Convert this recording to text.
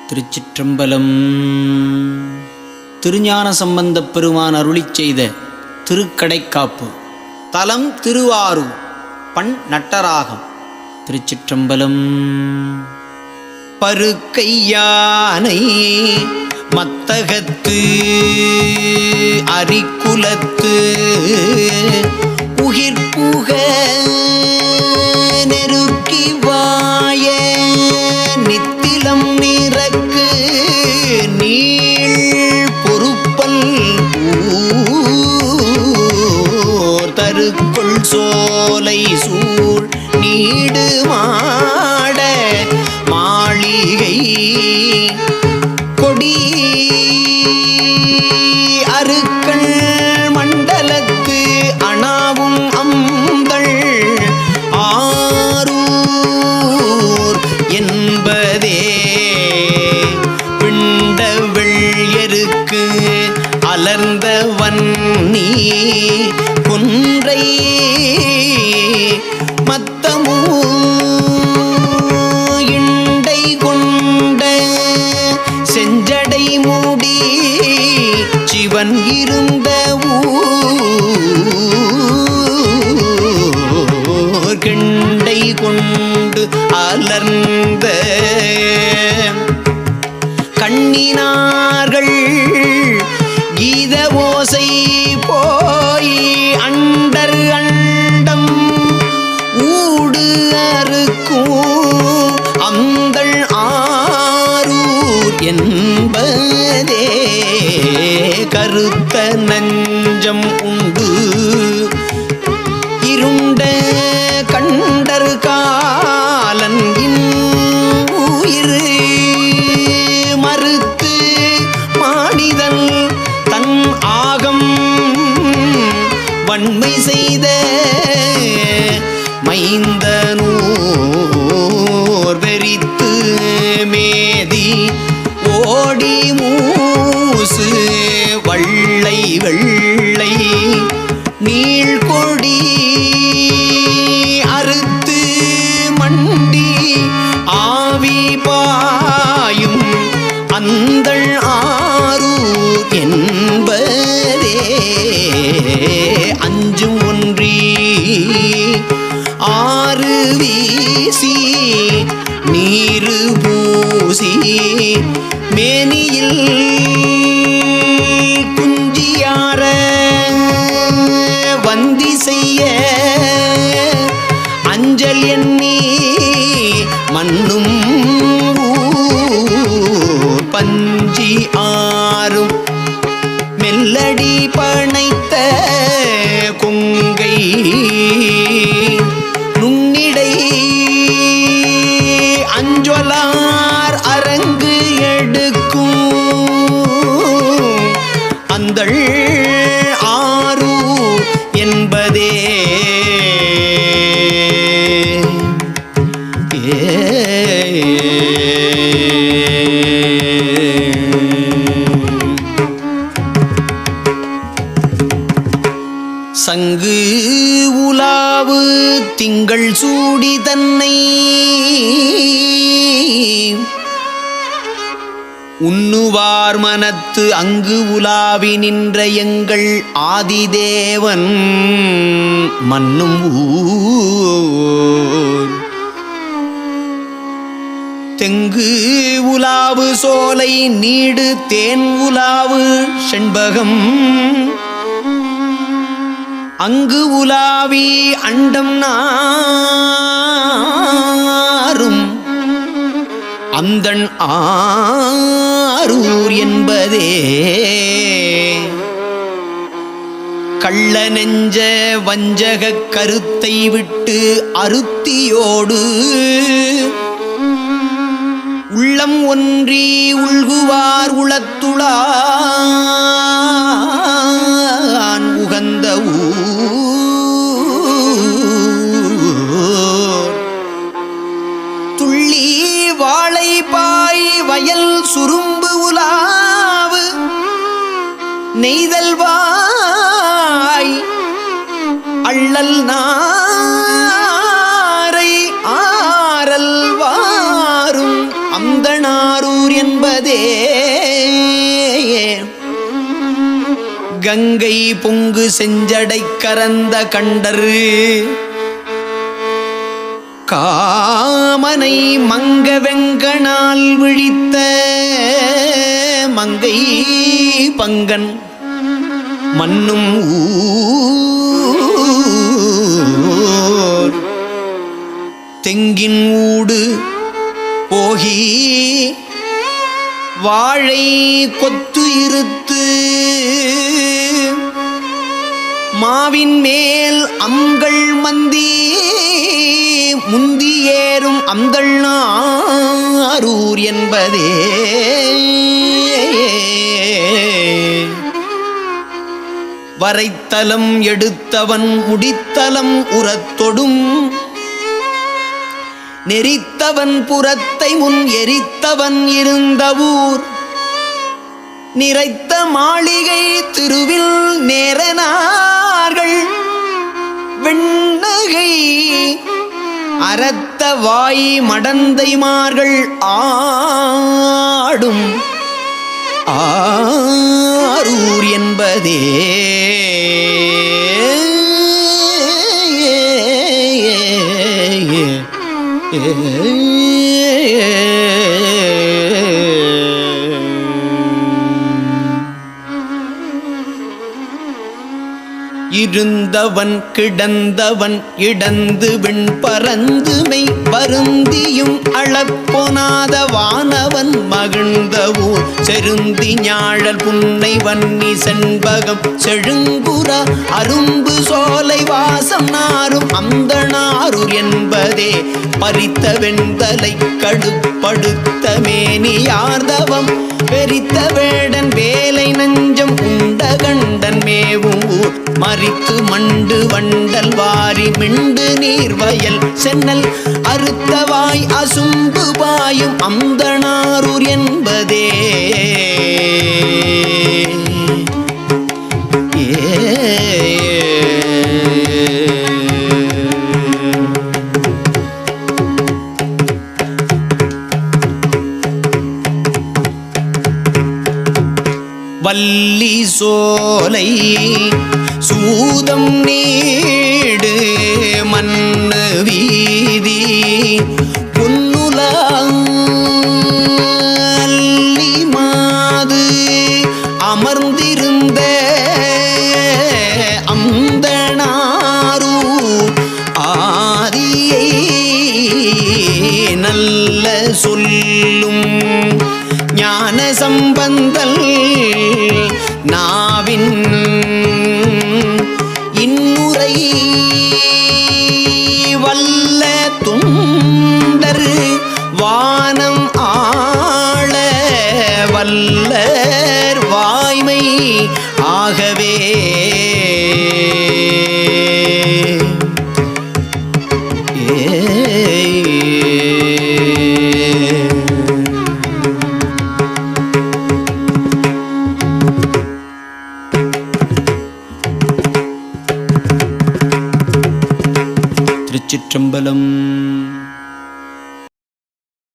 திருச்சிற்றம்பலம். திருஞான சம்பந்தப் பெருமான் அருளிச் செய்த திருக்கடைக்காப்பு. தலம் திருவாரூர். பண் நட்டராகம். திருச்சிற்றம்பலம். பருக்கையானை மத்தகத்து அரிக்குலத்து உயிர்ப்புக நெருக்கி வாய நித்திலம் நிறக்கு நீள் பொறுப்பல் தருக்குள் சோலை சூழ் நீடு மாட மாளிகை கொடி அருக்கள் மண்டலத்து அணாவும் அம்பள் ஆரூர் என்பதே பிண்ட வெள்யருக்கு அலர்ந்த வன்னி கொன்றை மத்தமூ இண்டை கொண்ட செஞ்சடை மூடி சிவன் இருந்த ஊர் கெண்டை கொண்டு அலர்ந்த கண்ணினார்கள் கீத ஓசை போய் அண்டர் அண்டம் ஊடு அறுக்கும் அந்தள் ஆரூர் என்பதே கருத்த நஞ்சம் உண்டு இருண்ட கண்டர் காலன் உயிர் மறுத்து மாடிதல் தன் ஆகம் வன்மை செய்த மைந்தனூர் வெறித்து மேதி ஓடி மூசு வள்ளை வெள்ளை நீள்கொடி அறுத்து மண்டி ஆவி பாயும் அந்தள் ஆரூர் என்பதே அஞ்சும் ஒன்றி ஆறு வீசி நீரு பூசி மேனியில் குஞ்சியார வந்தி செய்ய அஞ்சல் எண்ணி மண்ணும் பஞ்சி ஆறும் மெல்லடி பனைத்த கொங்கை நுண்ணிடை அஞ்சொலார் அரங்கு எடுக்கும் அந்தள் ஆரூர் என்பதே சங்கு உலாவு திங்கள் சூடி தன்னை உண்ணுவார் மனத்து அங்கு உலாவி நின்ற எங்கள் ஆதிதேவன் மன்னும் ஊர் தெங்கு உலாவு சோலை நீடு தேன் உலாவு செண்பகம் அங்கு உலாவி அண்டம் நாரும் அந்தண் ஆரூர் என்பதே கள்ள நெஞ்ச வஞ்சகக் கருத்தை விட்டு அருத்தியோடு உள்ளம் ஒன்றி உள்குவார் உளத்துளான் உகந்த ஊர் துள்ளி வாழை பாய் வயல் சுரும்பு உலாவு நெய்தல் வாய் அள்ளல் நாரை ஆரல் வாரும் அந்தணாரூர் என்பதே. கங்கை பொங்கு செஞ்சடை கரந்த கண்டரு காமனை மங்க வெங்கனால் விழித்த மங்கை பங்கன் மன்னும் ஊர் தெங்கின் ஊடு போகி வாழை கொத்து இருத்து மாவின் மேல் அங்கள் மந்தி முந்தியேறும் அந்தணாரூர் என்பதே. வரைத்தலம் எடுத்தவன் முடித்தலம் உரத்தொடும் நெறித்தவன் புறத்தை முன் எரித்தவன் இருந்த ஊர் நிறைத்த மாளிகை திருவில் நேரனார்கள் வெண்ணகை அரத்த வாய் மடந்தைமார்கள் ஆடும் ஆரூர் என்பதே. இருந்தவன் கிடந்தவன் இடந்து விண் பரந்துமை வருந்தியும் அளப்பொனாத வானவன் மகிழ்ந்த ஊர் செருந்தி ஞாழல் புன்னை வன்னி செண்பகம் செழுங்குரா அரும்பு சோலை வாசம் நாரும் அந்தணாரூர் என்பதே. பறித்த வெண்தலை கடுப்படுத்த மேனியார்தவம் வெறித்த வேடன் வேலை நஞ்சம் உண்ட கண்டன் மேவும் ஊர் மறித்து மண்டு வண்டல் வாரி மிண்டு நீர் வயல் சென்னல் அறுத்தவாய் அசும்பு பாயும் அந்தணாரூர் என்பதே. வள்ளி சோலை சூதம் நீடு மண்ணு வீதி புன்னுலி மாது அமர்ந்திருந்த அந்தணாரூர் ஆதியை நல்ல சொல்லும் ஞான சம்பந்தல் நாவின் இன்னுரை வல்ல துண்டர் வானம் ஆள வல்லர் வாய்மை ஆகவே. திருச்சிற்றம்பலம்.